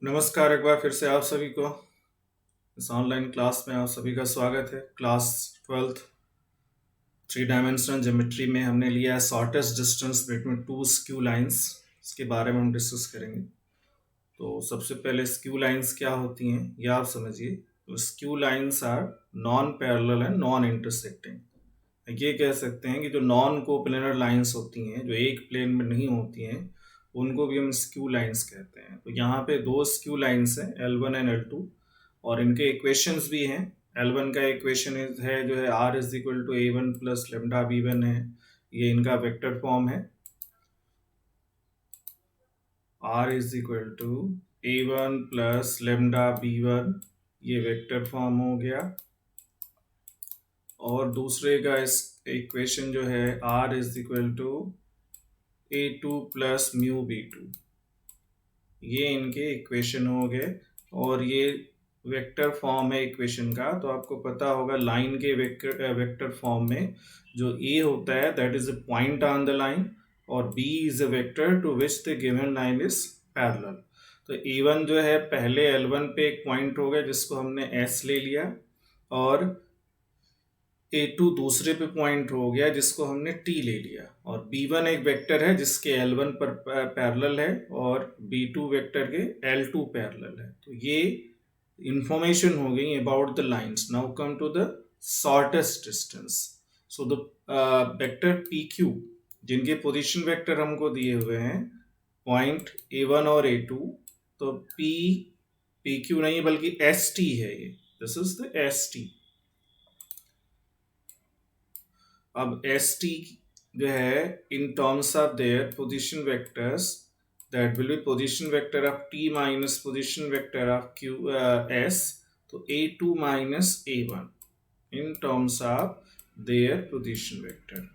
नमस्कार, एक बार फिर से आप सभी को इस ऑनलाइन क्लास में आप सभी का स्वागत है। Class 12th three dimensional geometry में हमने लिया है shortest distance between two skew lines. इसके बारे में हम डिस्कस करेंगे। तो सबसे पहले स्क्यू लाइंस क्या होती हैं यह आप समझिए। तो skew lines are non parallel and non intersecting. ये कह सकते हैं कि जो नॉन कोप्लेनर लाइंस होती हैं, जो एक प्लेन में नहीं होती हैं, उनको भी हम स्क्यू लाइंस कहते हैं। तो यहाँ पे दो स्क्यू लाइंस हैं, L1 एंड L2, और इनके इक्वेशंस भी हैं। L1 का इक्वेशन है जो है R is equal to A1 plus lambda B1 है। ये इनका वेक्टर फॉर्म है। R is equal to A1 plus lambda B1, ये वेक्टर फॉर्म हो गया। और दूसरे का इस इक्वेशन जो है R is equal to A2 plus mu B2, ये इनके इक्वेशन हो गए। और ये वेक्टर फॉर्म है इक्वेशन का। तो आपको पता होगा लाइन के वेक्टर फॉर्म में जो ए होता है that is a point on the line, और B is a vector to which the given line is parallel. तो E1 जो है पहले L1 पे एक पॉइंट हो गया जिसको हमने S ले लिया, और A2 दूसरे पे पॉइंट हो गया जिसको हमने T ले लिया, और B1 एक वेक्टर है जिसके L1 पर पैरेलल है, और B2 वेक्टर के L2 पैरेलल है। तो ये इंफॉर्मेशन हो गई about the lines. Now come to the shortest distance. So the vector PQ, जिनके पोजीशन वेक्टर हमको दिए हुए हैं पॉइंट A1 और A2, तो PQ नहीं बल्कि ST है। ये दिस इज द ST। अब ST जो है in terms of their position vectors, that will be position vector of T minus position vector of Q S, तो A2 minus A1 in terms of their position vector.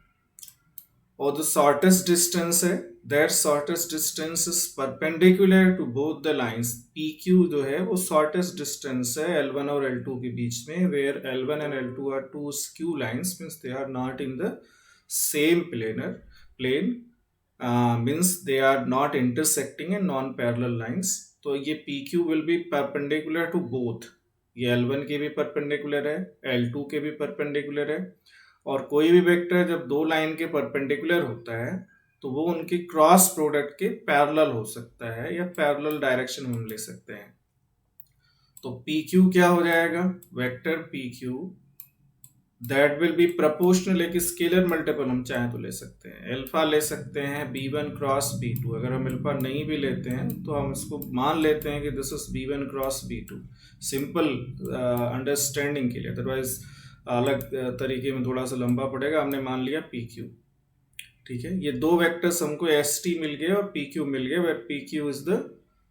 और the shortest distance है, that shortest distance is perpendicular to both the lines. PQ जो है वो shortest distance है L1 और L2 के बीच में, where L1 and L2 are two skew lines, means they are not in the same plane, means they are not intersecting in non-parallel lines. तो ये PQ will be perpendicular to both। ये L1 के भी perpendicular है, L2 के भी perpendicular है। और कोई भी वेक्टर जब दो लाइन के परपेंडिकुलर होता है तो वो उनके क्रॉस प्रोडक्ट के पैरेलल हो सकता है, या पैरेलल डायरेक्शन हम ले सकते हैं। तो PQ क्या हो जाएगा, vector PQ that will B proportional, एक स्केलर मल्टीपल हम चाहें तो ले सकते हैं। अल्फा ले सकते हैं B1 क्रॉस B2। अगर हम अल्फा नहीं भी लेते हैं तो हम इसको मान लेते हैं कि this is B1 cross B2, simple understanding के लिए। अदरवाइज अलग तरीके में थोड़ा सा लंबा पड़ेगा। हमने मान लिया PQ, ठीक है। ये दो वेक्टर्स हमको ST मिल गए और PQ मिल गए, where PQ is the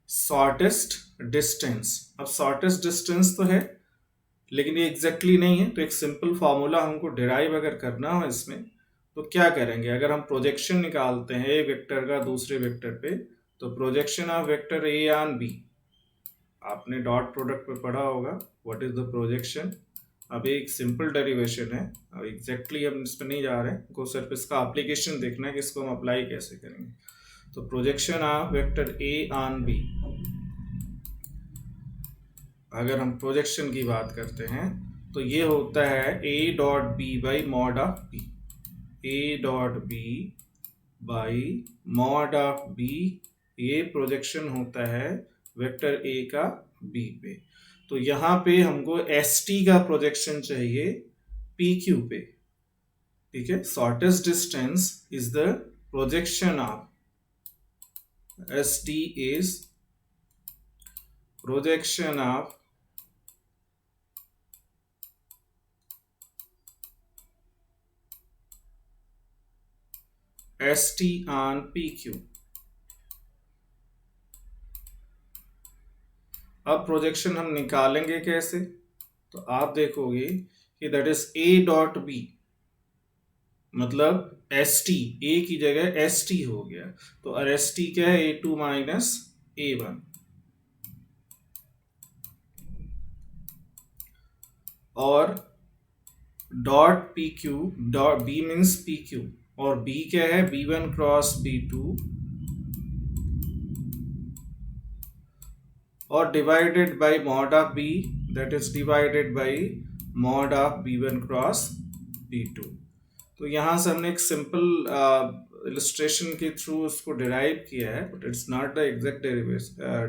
shortest distance. अब शॉर्टेस्ट डिस्टेंस तो है लेकिन ये एग्जैक्टली नहीं है, तो एक सिंपल फॉर्मूला हमको डिराइव अगर करना हो इसमें तो क्या करेंगे। अगर हम प्रोजेक्शन निकालते हैं एक वेक्टर का दूसरे वेक्टर पे, तो projection of vector A on B, आपने डॉट प्रोडक्ट पे पढ़ा होगा व्हाट इज द प्रोजेक्शन। अब एक सिंपल डेरिवेशन है, अब एग्जैक्टली हम इस पर नहीं जा रहे हैं, को सिर्फ इसका एप्लीकेशन देखना है कि इसको हम अप्लाई कैसे करेंगे। तो projection of vector A on B, अगर हम प्रोजेक्शन की बात करते हैं तो ये होता है A dot B by mod of B. A dot B by mod of B, ये प्रोजेक्शन होता है वेक्टर A का B पे। तो यहाँ पे हमको ST का प्रोजेक्शन चाहिए PQ पे, ठीक है। Shortest distance is the projection of ST is projection of ST on PQ। अब प्रोजेक्शन हम निकालेंगे कैसे, तो आप देखोगे कि that is A dot B, मतलब ST, A की जगह ST हो गया। तो और ST क्या है, A2 माइनस A1, और dot PQ, dot B means PQ, और B क्या है, B1 क्रॉस B2, और divided by mod of B, that is divided by mod of B one cross B two. तो यहाँ से हमने एक सिंपल इलस्ट्रेशन के थ्रू उसको डिराइव किया है, but it's not the exact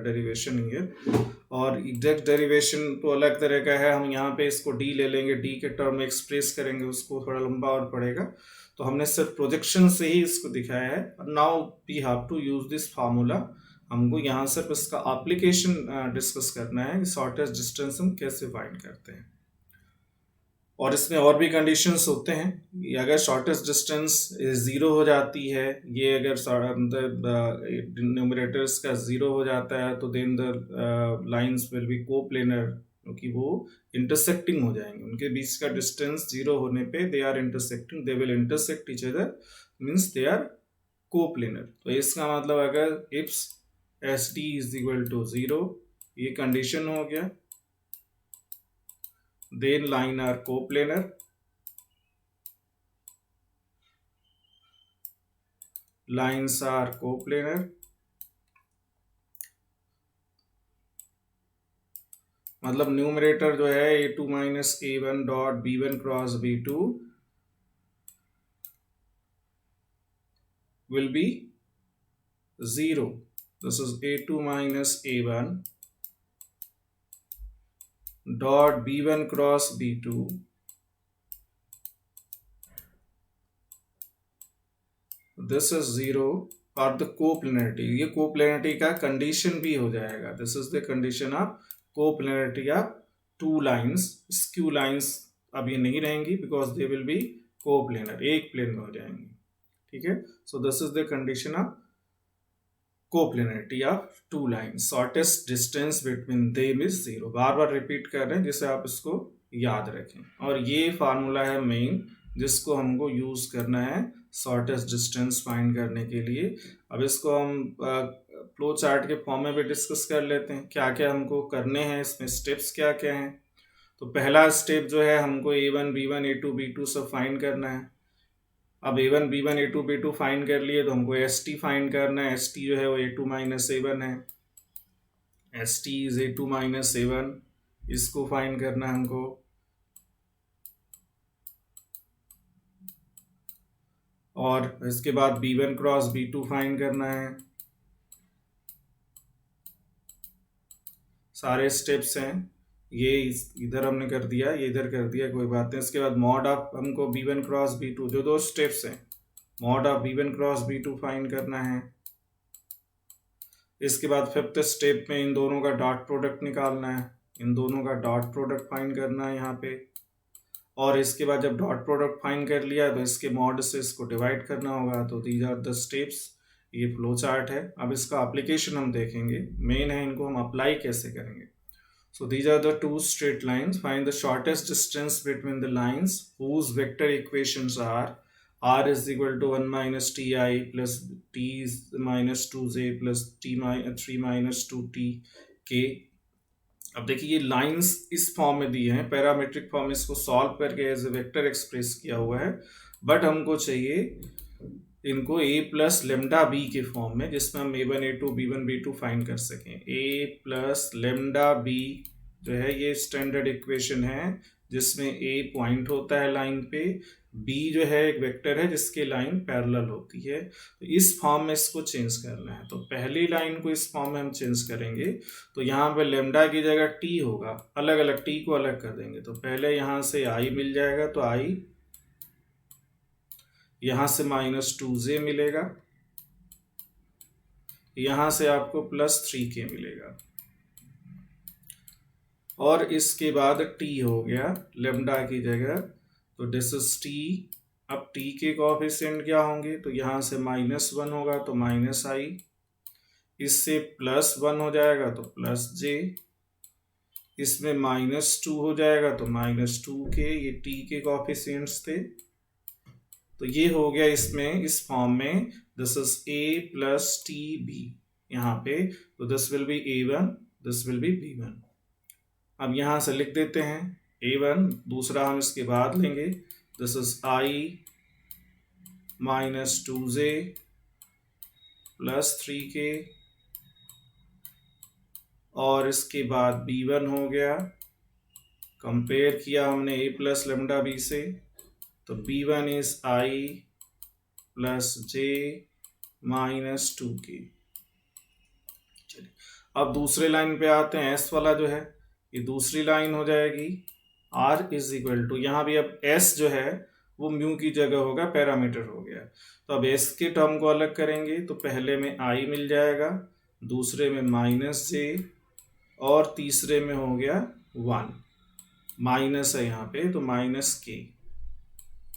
derivation here. और एग्जैक्ट डेरिवेशन तो अलग तरह का है, हम यहाँ पे इसको डी ले लेंगे, डी के टर्म में एक्सप्रेस करेंगे उसको, थोड़ा लंबा और पड़ेगा। तो हमने सिर्फ प्रोजेक्शन से ही इसको दिखाया है। Now we have to use this formula. हमको यहाँ सिर्फ इसका एप्लीकेशन डिस्कस करना है कि शॉर्टेस्ट डिस्टेंस हम कैसे फाइंड करते हैं। और इसमें और भी कंडीशंस होते हैं। ये अगर शॉर्टेस्ट डिस्टेंस ज़ीरो हो जाती है, ये अगर मतलब न्यूमरेटर्स का ज़ीरो हो जाता है, तो then the lines will be coplanar, क्योंकि वो इंटरसेक्टिंग हो जाएंगे। उनके बीच का डिस्टेंस ज़ीरो होने पे they are intersecting, they will intersect each other, means they are coplanar. तो इसका मतलब अगर if S D is equal to zero, ये कंडीशन हो गया, then line are coplanar, lines are coplanar, मतलब न्यूमरेटर जो है a2 minus a1 dot b1 cross b2 will be 0. This is a2 minus a1 dot b1 cross b2 this is 0 और the coplanarity, ये coplanarity का condition भी हो जाएगा। This is the condition of coplanarity of two lines. Skew lines अब ये नहीं रहेंगी because they will be coplanar, एक प्लेन में हो जाएंगी। ठीक है, so this is the condition of coplanarity of two lines. Shortest distance between them is 0। Bar bar repeat कर रहे हैं जिससे आप इसको याद रखें। और ये फार्मूला है मेन, जिसको हमको यूज करना है शॉर्टेस्ट डिस्टेंस फाइंड करने के लिए। अब इसको हम फ्लो चार्ट के फॉर्म में भी डिस्कस कर लेते हैं, क्या क्या हमको करने हैं, इसमें स्टेप्स क्या क्या हैं। तो पहला स्टेप जो है, हमको a1 b1 a2 b2 सब फाइंड करना है। अब a1 b1 a2 b2 find कर लिए, तो हमको st फाइंड करना है। st जो है वो a2 माइनस a1 है, st is a2 minus a1, इसको फाइंड करना है हमको। और इसके बाद b1 क्रॉस b2 फाइंड करना है। सारे स्टेप्स हैं, ये इधर हमने कर दिया, ये इधर कर दिया, कोई बात नहीं। इसके बाद मॉड ऑफ हमको b1 क्रॉस b2, जो दो स्टेप्स हैं, mod of b1 cross b2 find करना है। इसके बाद फिफ्थ स्टेप में इन दोनों का डॉट प्रोडक्ट निकालना है, इन दोनों का डॉट प्रोडक्ट फाइंड करना है यहाँ पे। और इसके बाद जब डॉट प्रोडक्ट फाइंड कर लिया तो इसके मॉड से इसको डिवाइड करना होगा। तो दीज आर द स्टेप्स, ये फ्लो चार्ट है। अब इसका एप्लीकेशन हम देखेंगे, मेन है इनको हम अप्लाई कैसे करेंगे। So these are the two straight lines. Find the shortest distance between the lines whose vector equations are r is equal to 1 minus ti plus t is minus 2j plus 3 minus 2t k। अब देखिए ये lines इस form में दी हैं, parametric form में इसको solve करके as a vector express किया हुआ है। बट हमको चाहिए इनको a प्लस लेमडा बी के फॉर्म में, जिसमें हम a1 a2 b1 b2 find कर सकें। a प्लस लेमडा बी जो है ये स्टैंडर्ड इक्वेशन है, जिसमें a पॉइंट होता है लाइन पे, b जो है एक वेक्टर है जिसकी लाइन पैरेलल होती है। तो इस फॉर्म में इसको चेंज करना है। तो पहली लाइन को इस फॉर्म में हम चेंज करेंगे, तो यहाँ पे लेमडा की जगह t होगा, अलग अलग t को अलग कर देंगे। तो पहले यहाँ से i मिल जाएगा, तो i, यहां से माइनस 2j मिलेगा, यहां से आपको प्लस 3k मिलेगा, और इसके बाद t हो गया लेमडा की जगह, तो दिस इज t। अब t के कोएफिशिएंट क्या होंगे, तो यहां से -1 होगा तो -i, इससे +1 हो जाएगा तो +j, इसमें -2 हो जाएगा तो -2k, ये t के कोएफिशिएंट्स थे। तो ये हो गया इसमें, इस फॉर्म में, this is a plus T B यहाँ पे, तो this will be a1, this will be b1। अब यहाँ से लिख देते हैं a1, दूसरा हम इसके बाद लेंगे, this is i minus 2j plus 3k और इसके बाद B1 हो गया, कंपेयर किया हमने A प्लस लेमडा बी से, तो B1 is I plus J minus 2K। चलिए अब दूसरे लाइन पे आते हैं। S वाला जो है ये दूसरी लाइन हो जाएगी। R इज इक्वल टू, यहाँ भी अब S जो है वो म्यू की जगह होगा, पैरामीटर हो गया। तो अब S के टर्म को अलग करेंगे तो पहले में I मिल जाएगा, दूसरे में माइनस J और तीसरे में हो गया 1। माइनस है यहाँ पे तो माइनस K,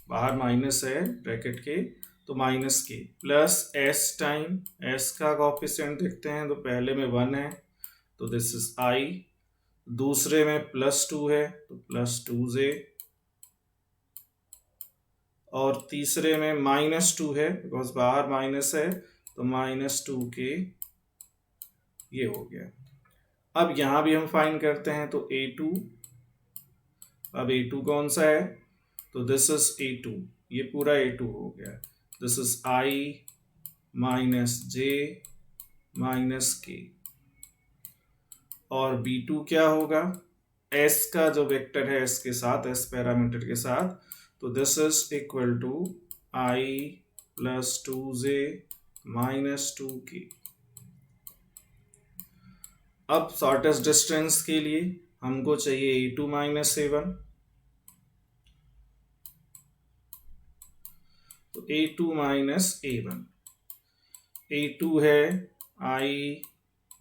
बाहर माइनस है ब्रैकेट के, तो minus K plus S time S का कोएफिशिएंट देखते हैं तो पहले में 1 है तो दिस इज I, दूसरे में प्लस 2 है तो प्लस 2J और तीसरे में माइनस 2 है बिकॉज बाहर माइनस है तो माइनस 2K। ये हो गया। अब यहाँ भी हम फाइंड करते हैं तो A2, अब A2 कौन सा है तो दिस इज A2, ये पूरा A2 हो गया। This is I minus J minus K और B2 क्या होगा, S का जो वेक्टर है S के साथ, S पैरामीटर के साथ, तो this is equal to I plus 2J minus 2K। अब शॉर्टेस्ट डिस्टेंस के लिए हमको चाहिए A2 माइनस A1, तो A2 माइनस A1, A2 है I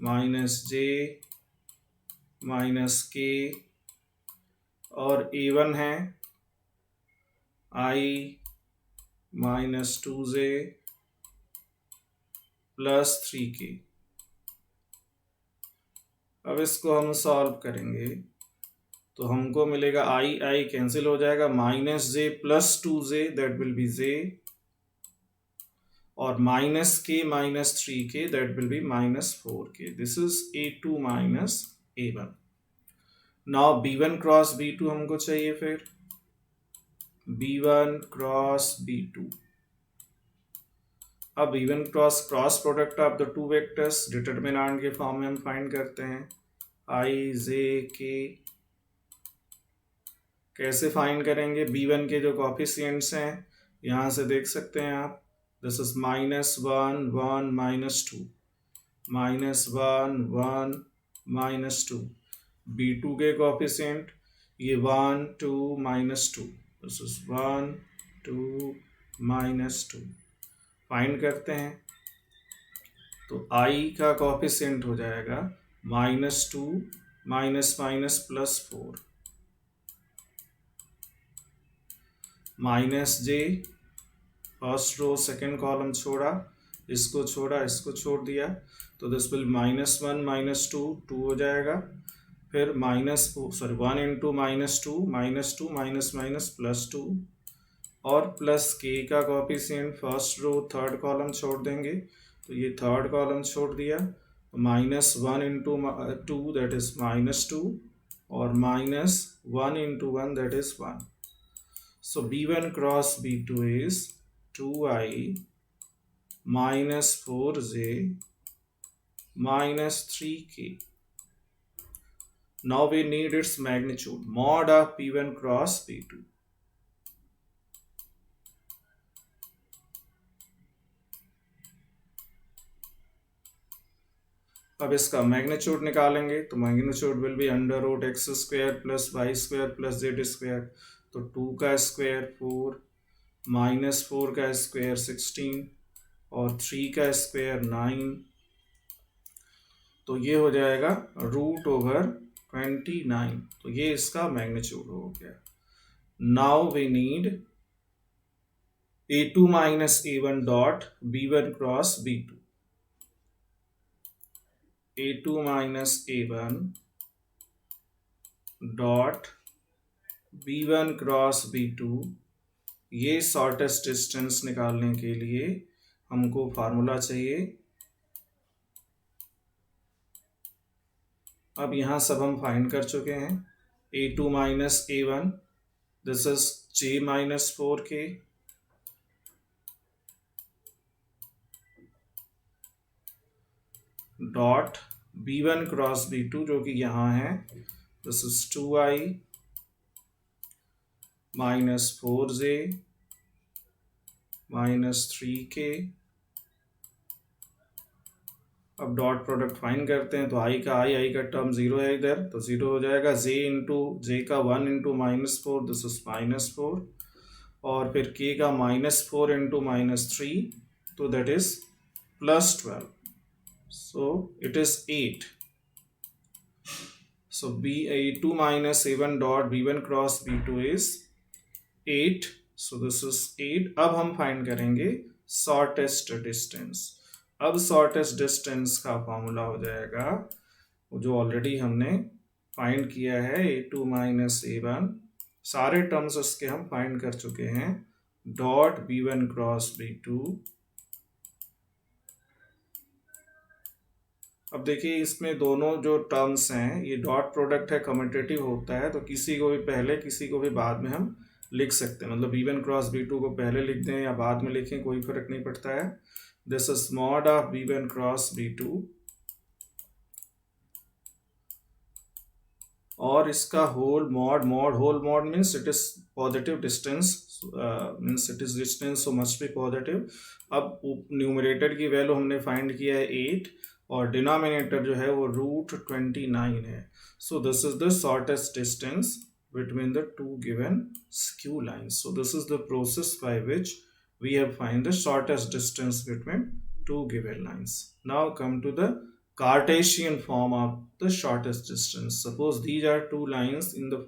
minus J minus K और A1 है I minus 2J plus 3K। अब इसको हम सॉल्व करेंगे तो हमको मिलेगा I कैंसिल हो जाएगा, minus J plus 2J that will B J और minus K minus 3K that will B minus 4K। This is A2 minus A1। Now B1 cross B2 हमको चाहिए, फिर B1 क्रॉस B2। अब B1 cross product of the two vectors determinant के form में हम find करते हैं I J K। कैसे फाइंड करेंगे, B1 के जो कोएफिशिएंट्स हैं यहाँ से देख सकते हैं आप, this is minus 1 1 minus 2 minus 1 1 minus 2। B2 के कोएफिशिएंट ये 1 2 minus 2, this is 1 2 minus 2। Find करते हैं तो I का कोएफिशिएंट हो जाएगा minus 2 minus minus plus 4 minus J, first row second column छोड़ा, इसको छोड़ा, इसको छोड़ दिया, तो दिस विल माइनस 1 माइनस 2 2 हो जाएगा, फिर minus 1 into minus 2 minus minus plus 2 और प्लस K का coefficient first row third column छोड़ देंगे तो ये थर्ड कॉलम छोड़ दिया, minus 1 into 2 that is minus 2 और minus 1 into 1 that is 1। So B1 cross B2 is 2I minus 4J minus 3K. Now we need its magnitude, mod of B1 cross B2. अब इसका magnitude निकालेंगे तो magnitude will be under root X square plus Y square plus Z square, तो 2 का square 4 minus 4 का square 16 और 3 का square 9, तो ये हो जाएगा रूट ओवर 29। तो ये इसका मैग्नीट्यूड हो गया। Now we need A2 minus A1 dot B1 cross B2। A2 minus A1 dot B1 cross B2, ये शॉर्टेस्ट डिस्टेंस निकालने के लिए हमको फार्मूला चाहिए। अब यहाँ सब हम फाइंड कर चुके हैं। A2 minus A1 this is J minus 4K dot B1 cross B2 जो कि यहाँ है, this is 2i minus 4j minus 3k। अब डॉट प्रोडक्ट फाइंड करते हैं, तो i का टर्म जीरो है इधर, तो जीरो हो जाएगा। j का 1 इंटू -4, दिस इज -4, और फिर k का -4 इंटू -3, तो that is +12, so it is 8. So B2 minus A1 dot B1 cross B2 is 8. So this is 8. अब हम फाइंड करेंगे शॉर्टेस्ट डिस्टेंस। अब शॉर्टेस्ट डिस्टेंस का फॉर्मूला हो जाएगा जो ऑलरेडी हमने फाइंड किया है, A2 माइनस A1, सारे टर्म्स उसके हम फाइंड कर चुके हैं, डॉट B1 क्रॉस B2। अब देखिए इसमें दोनों जो टर्म्स हैं, ये डॉट प्रोडक्ट है, कम्यूटेटिव होता है, तो किसी को भी पहले किसी को भी बाद में हम लिख सकते हैं। मतलब B1 क्रॉस B2 को पहले लिख दें या बाद में लिखें, कोई फर्क नहीं पड़ता है। This is mod of B1 cross B2, और इसका whole mod means it is positive distance, means it is distance, so must be positive. अब न्यूमरेटर की वैल्यू हमने फाइंड किया है 8, और डिनोमिनेटर जो है वो √29 है। So this is the shortest distance between the two given skew lines. So this is the process by which we have find the shortest distance between two given lines. Now come to the Cartesian form of the shortest distance. Suppose these are two lines in the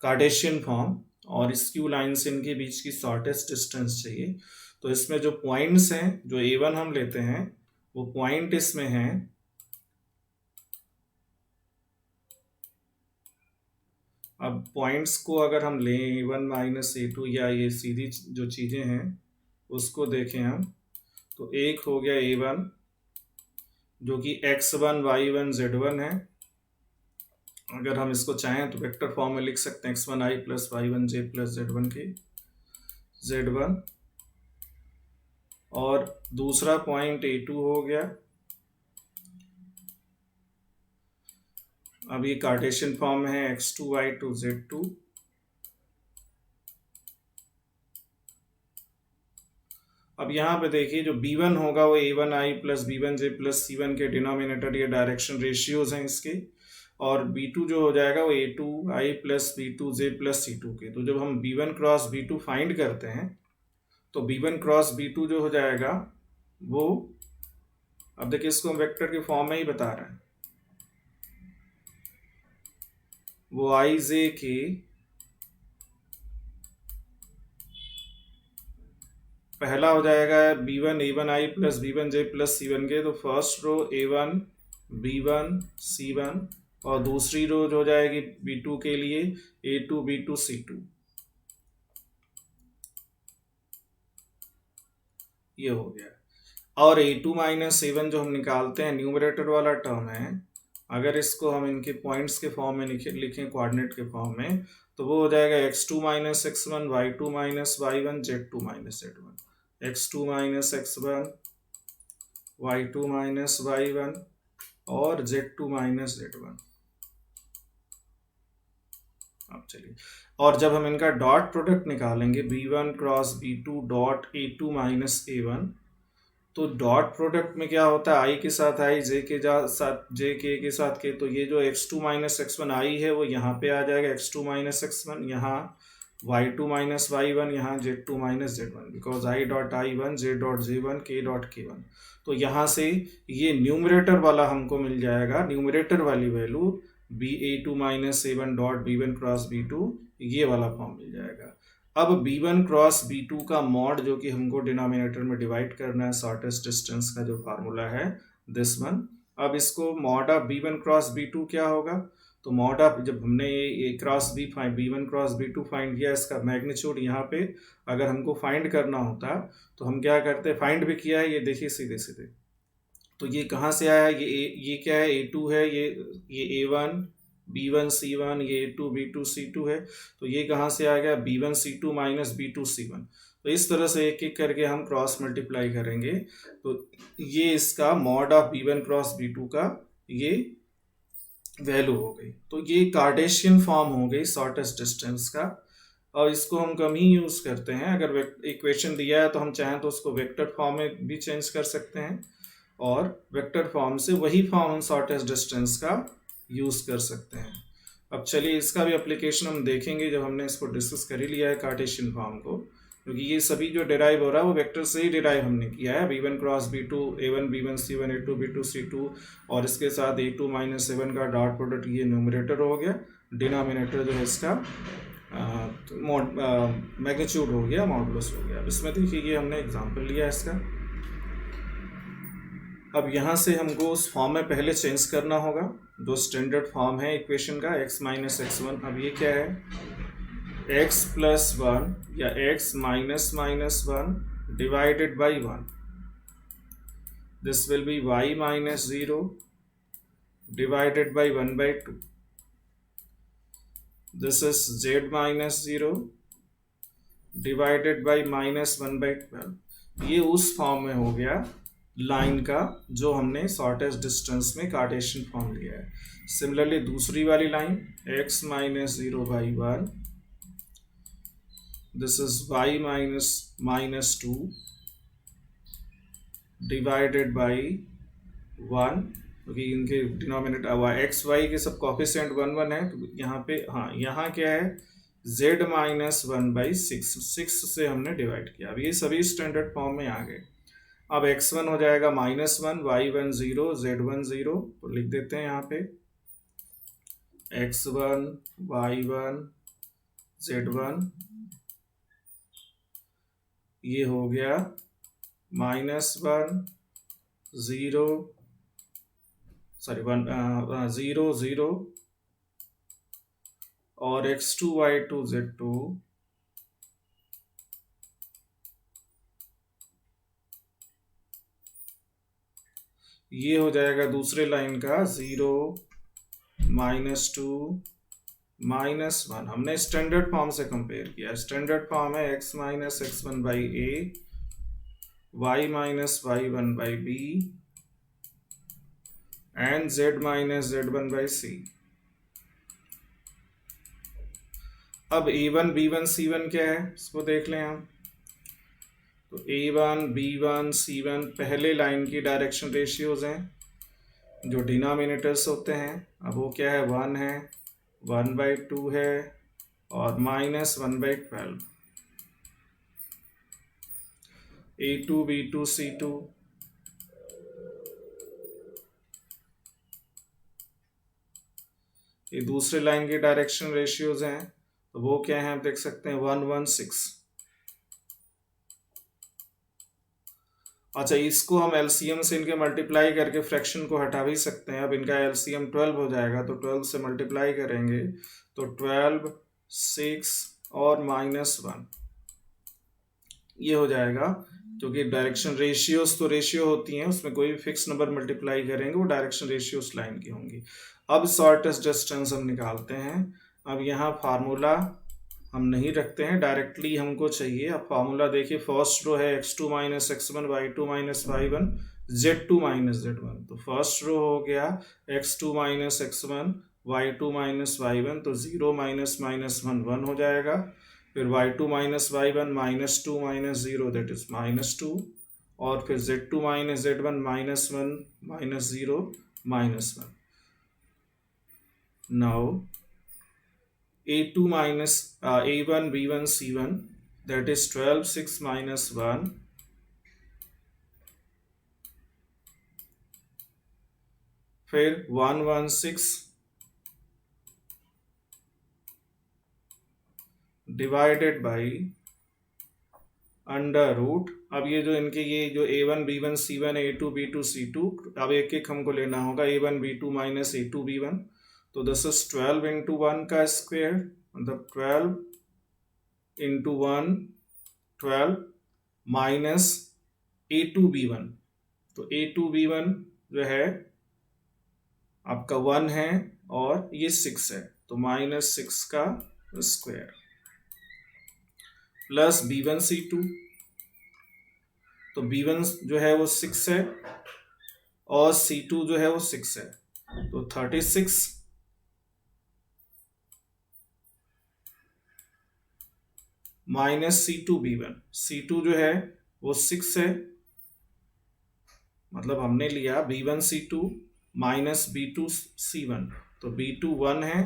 Cartesian form, और skew lines इनके बीच की shortest distance चाहिए। तो इसमें जो points हैं, जो A1 हम लेते हैं, वो point इसमें है, अब पॉइंट्स को अगर हम लें A1 माइनस A2, या ये सीधी जो चीज़ें हैं उसको देखें हम, तो एक हो गया A1 जो कि x1 y1 z1 है। अगर हम इसको चाहें तो वेक्टर फॉर्म में लिख सकते हैं, x1i plus y1j plus z1 के z1। और दूसरा पॉइंट A2 हो गया। अब ये कार्टेशियन फॉर्म है, x2 y2 z2। अब यहाँ पे देखिए जो B1 होगा वो A1i plus B1j plus C1 के डिनोमिनेटर, ये डायरेक्शन रेशियोज हैं इसके, और B2 जो हो जाएगा वो A2i plus B2j plus C2 के। तो जब हम B1 क्रॉस B2 फाइंड करते हैं, तो B1 क्रॉस B2 जो हो जाएगा वो, अब देखिए इसको हम वेक्टर के फॉर्म में ही बता रहे हैं, वो ij के पहला हो जाएगा B1 A1i plus B1j plus C1 के, तो फर्स्ट रो A1 B1 C1, और दूसरी रो जो हो जाएगी B2 के लिए A2 B2 C2। ये हो गया। और A2 माइनस A1 जो हम निकालते हैं, न्यूमरेटर वाला टर्म है, अगर इसको हम इनके पॉइंट्स के फॉर्म में लिखें कोऑर्डिनेट के फॉर्म में, तो वो हो जाएगा x2 minus x1 y2 minus y1 z2 minus z1, x2 minus x1 y2 minus y1 और z2 माइनस z1। अब चलिए, और जब हम इनका डॉट प्रोडक्ट निकालेंगे B1 cross B2 dot A2 minus A1, तो डॉट प्रोडक्ट में क्या होता है, i के साथ i, j के साथ j, k के साथ k, तो ये जो x2 माइनस x1 i है वो यहाँ पे आ जाएगा, x2 माइनस x1, यहाँ y2 माइनस y1, यहाँ z2 minus z1, because i dot i1 j dot j1 k dot k1। तो यहाँ से ये न्यूमरेटर वाला हमको मिल जाएगा, न्यूमरेटर वाली value A2 minus A1 dot B1 cross B2, ये वाला फॉर्म मिल जाएगा। अब B1 क्रॉस B2 का मॉड जो कि हमको डिनोमिनेटर में डिवाइड करना है, शॉर्टेस्ट डिस्टेंस का जो फार्मूला है दिस वन। अब इसको mod of B1 cross B2 क्या होगा, तो मॉड ऑफ, जब हमने ये cross B1 cross B2 find किया, इसका मैग्नीट्यूड यहाँ पे अगर हमको फाइंड करना होता तो हम क्या करते, फाइंड भी किया है, ये देखिए सीधे सीधे, तो ये कहाँ से आया, ये क्या है, A2 है, ये A1 B1 C1, ये A2 B2 C2 है, तो ये कहाँ से आ गया, B1 C2 minus B2 C1। तो इस तरह से एक एक करके हम क्रॉस मल्टीप्लाई करेंगे। तो ये इसका mod of b1 cross b2 का ये वैल्यू हो गई। तो ये कार्टेशियन फॉर्म हो गई शॉर्टेस्ट डिस्टेंस का, और इसको हम कम ही यूज करते हैं। अगर इक्वेशन दिया है तो हम चाहें तो उसको वेक्टर फॉर्म में भी चेंज कर सकते हैं, और वेक्टर फॉर्म से वही फॉर्म हम शॉर्टेस्ट डिस्टेंस का यूज कर सकते हैं। अब चलिए इसका भी एप्लीकेशन हम देखेंगे जब हमने इसको डिस्कस कर ही लिया है कार्टेशियन फॉर्म को, क्योंकि ये सभी जो डिराइव हो रहा है वो वेक्टर से ही डिराइव हमने किया है। b1 cross b2, a1 b1 c1 a2 b2 c2, और इसके साथ a2 माइनस a1 का डॉट प्रोडक्ट ये न्यूमरेटर हो गया, डिनोमिनेटर जो है इसका मैग्नीट्यूड हो गया, मॉडुलस हो गया। अब इसमें देखिए ये हमने एग्जाम्पल लिया है इसका। अब यहाँ से हमको उस फॉर्म में पहले चेंज करना होगा जो स्टैंडर्ड फॉर्म है इक्वेशन का, x माइनस x1। अब ये क्या है, x प्लस वन या x minus minus one divided by one, this will B y minus zero divided by one by two, this is z minus zero divided by minus one by 12। ये उस form में हो गया line का जो हमने shortest distance में Cartesian form लिया है। सिमिलरली दूसरी वाली line x minus zero by one, this is y minus minus two divided by one, क्योंकि इनके डिनोमिनेटर एक्स वाई के सब कोफिशिएंट वन वन है, तो यहाँ पे हाँ यहाँ क्या है z minus one by six, six से हमने डिवाइड किया। अब ये सभी स्टैंडर्ड फॉर्म में आ गए। अब x1 हो जाएगा minus one, y1 zero, z1 zero, तो लिख देते हैं यहाँ पे x1 y1 z1, ये हो गया minus one zero, sorry one zero zero, और x2 y2 z2 ये हो जाएगा दूसरे लाइन का zero minus two minus one. हमने स्टैंडर्ड फॉर्म से कंपेयर किया। स्टैंडर्ड फॉर्म है x minus x one by a, y minus Y one by b, and z minus Z one by c. अब a1 b1 c1 क्या है इसको देख लें हम। तो a1 b1 c1 पहले लाइन की डायरेक्शन रेशियोज हैं जो डिनोमिनेटर्स होते हैं। अब वो क्या है, वन है, वन बाई टू है, और minus one by 12। a2 b2 c2 ये दूसरे लाइन की डायरेक्शन रेशियोज हैं, तो वो क्या है आप देख सकते हैं 1 1 6। अच्छा, इसको हम एलसीएम से इनके मल्टीप्लाई करके फ्रैक्शन को हटा भी सकते हैं। अब इनका एलसीएम 12 हो जाएगा, तो 12 से मल्टीप्लाई करेंगे तो 12 6 और माइनस वन, ये हो जाएगा। क्योंकि डायरेक्शन रेशियोज तो रेशियो होती हैं, उसमें कोई भी फिक्स नंबर मल्टीप्लाई करेंगे वो डायरेक्शन रेशियो उस लाइन की होंगी। अब शॉर्टेस्ट डिस्टेंस हम निकालते हैं। अब यहाँ फार्मूला हम नहीं रखते हैं, डायरेक्टली हमको चाहिए। अब फार्मूला देखिए, फर्स्ट रो है x2 minus x one, y2 minus Y one, z2 minus Z one. तो फर्स्ट रो हो गया x2 minus x one, y2 minus Y one, तो zero minus minus one one हो जाएगा। फिर y2 minus Y one minus two minus zero, that is minus two, और फिर z2 minus Z one minus one minus zero minus one. Now a2 minus a1 b1 c1, that is 12 6 minus 1, फिर 1 1 6 divided by under root. अब ये जो इनके ये जो a1 b1 c1 a2 b2 c2, अब एक एक हमको लेना होगा। a1 b2 minus a2 b1, तो दिस इज 12 इंटू वन का स्क्वायर, मतलब 12 into one 12 minus a2 b1। तो a2 b1 जो है आपका 1 है और ये 6 है, तो माइनस 6 का स्क्वायर। प्लस B1 C2, तो B1 जो है वो 6 है और C2 जो है वो 6 है, तो 36 माइनस C2B1, C2 जो है वो 6 है, मतलब हमने लिया B1C2 माइनस B2C1, तो B2 1 है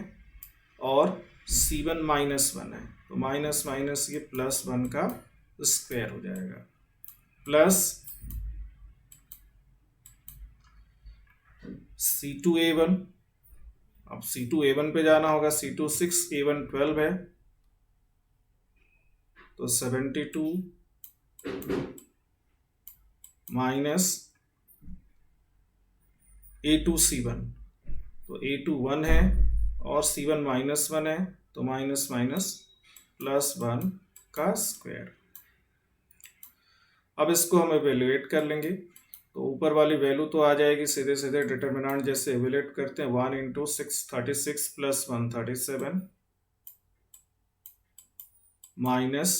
और C1 -1 है, तो माइनस माइनस ये +1 का स्क्वायर हो जाएगा, प्लस C2A1, अब C2A1 पे जाना होगा, C2 6, A1 12 है, तो 72 माइनस A2C1, तो A2 1 है और C1 -1 है, तो माइनस माइनस +1 का स्क्वायर। अब इसको हम एवेल्युएट कर लेंगे, तो ऊपर वाली वैल्यू तो आ जाएगी सीधे सीधे डिटर्मिनेंट जैसे एवेल्युएट करते हैं, 1 × 6 36 + 1 37 माइनस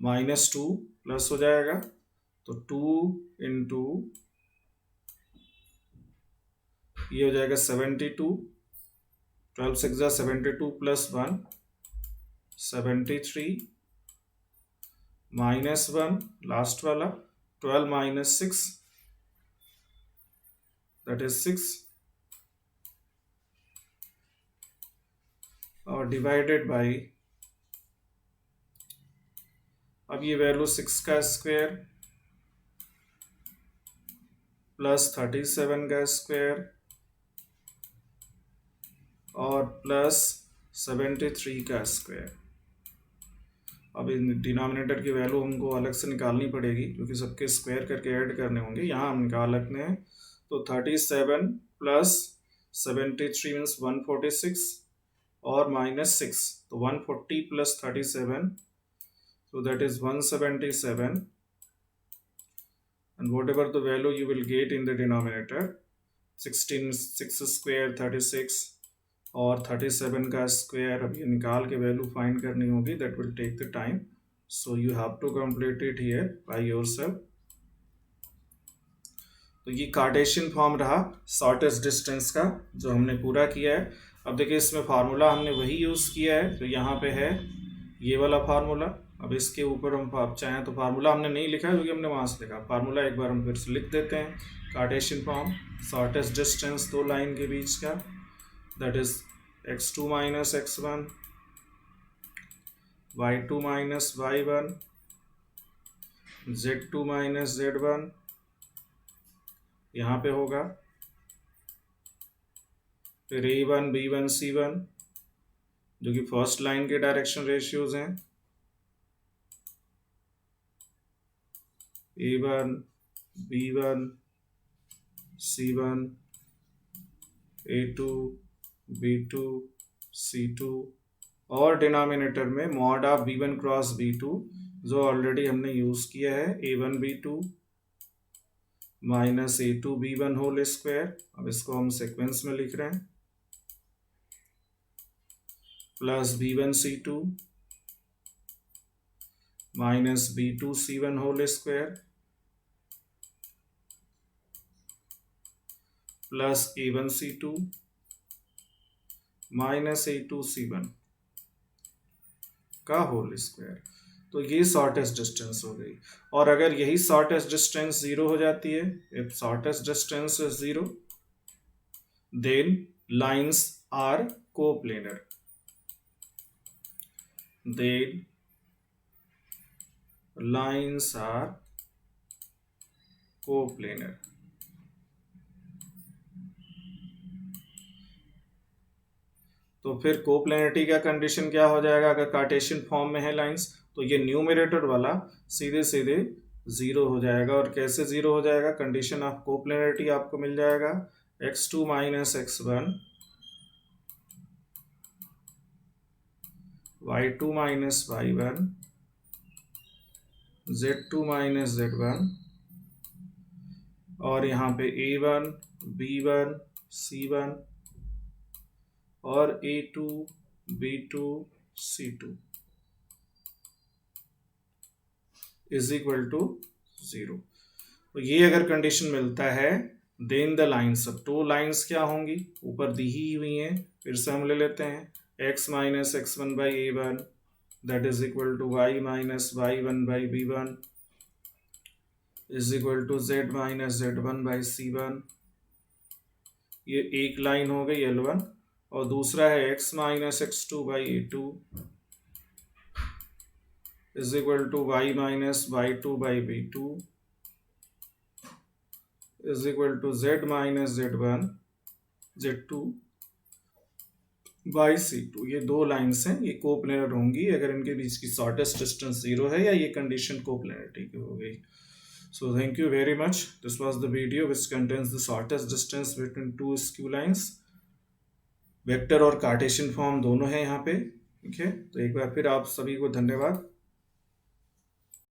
-2 प्लस हो जाएगा, तो 2 × ये हो जाएगा 72, 12 6 72 + 1 73 -1 लास्ट वाला, 12 - 6 दैट इज 6 और डिवाइडेड बाई, अब ये वैल्यू 6 का स्क्वायर प्लस 37 का स्क्वायर और प्लस 73 का स्क्वायर। अब इन डिनोमिनेटर की वैल्यू हमको अलग से निकालनी पड़ेगी क्योंकि सबके स्क्वायर करके ऐड करने होंगे, यहाँ हम निकाल सकते हैं, तो 37 + 73 मीन्स 146 और -6, तो 140 + 37, so that is 177, and whatever the value you will get in the denominator, 16 6 square 36 और 37 का स्क्वायर, अब ये निकाल के वैल्यू फाइंड करनी होगी, that will take the time, so you have to complete it here by yourself. तो ये कार्टेशियन फॉर्म रहा शॉर्टेस्ट डिस्टेंस का जो हमने पूरा किया है। अब देखिए इसमें फार्मूला हमने वही यूज़ किया है, तो यहाँ पे है ये वाला फार्मूला। अब इसके ऊपर हम आप चाहें तो फार्मूला हमने नहीं लिखा है क्योंकि हमने वहाँ से लिखा, फार्मूला एक बार हम फिर से लिख देते हैं। कार्टेशियन फॉर्म, शॉर्टेस्ट डिस्टेंस दो लाइन के बीच का, that is x2 - x1 y2 - y1 z2 - z1, यहाँ पे होगा फिर A1 B1 C1 जो कि फर्स्ट लाइन के डायरेक्शन रेशियोज हैं, A1 B1 C1 A2 B2 C2 और डिनोमिनेटर में mod of B1 cross B2 जो ऑलरेडी हमने यूज किया है, A1 B2 minus A2 B1 whole square. अब इसको हम सीक्वेंस में लिख रहे हैं, plus B1 C2 minus B2 C1 whole square plus A1 C2 minus A2 C1 का होल स्क्वायर। तो ये शॉर्टेस्ट डिस्टेंस हो गई, और अगर यही शॉर्टेस्ट डिस्टेंस 0 हो जाती है, if shortest distance is 0 then lines are coplanar, then lines are coplanar। तो फिर कोप्लेनरिटी का कंडीशन क्या हो जाएगा अगर कार्टेशियन फॉर्म में है लाइंस, तो ये न्यूमरेटर वाला सीधे सीधे 0 हो जाएगा। और कैसे 0 हो जाएगा, कंडीशन ऑफ कोप्लेनरिटी आपको मिल जाएगा x2 - x1 y2 - y1 z2 - z1 और यहाँ पे A1 B1 C1 और A2 B2 C2। Is equal to 0। तो ये अगर कंडीशन मिलता है देन द लाइन्स, अब टू लाइन्स क्या होंगी, ऊपर दी ही हुई हैं, फिर से हम ले लेते हैं x minus x one by A one that is equal to Y minus Y one by B one is equal to z minus Z one by C one. ये एक लाइन हो गई L1, और दूसरा है x minus X two by A two is equal to Y minus Y two by B two is equal to z minus Z one Z two by C two. ये दो lines हैं, ये coplanar होंगी अगर इनके बीच की shortest distance 0 है या ये कंडीशन कोप्लेनरिटी की हो गई। So thank you very much. This was the video which contains the shortest distance between two skew lines. Vector और कार्टेशियन फॉर्म दोनों है यहाँ पे, ठीक है। तो एक बार फिर आप सभी को धन्यवाद।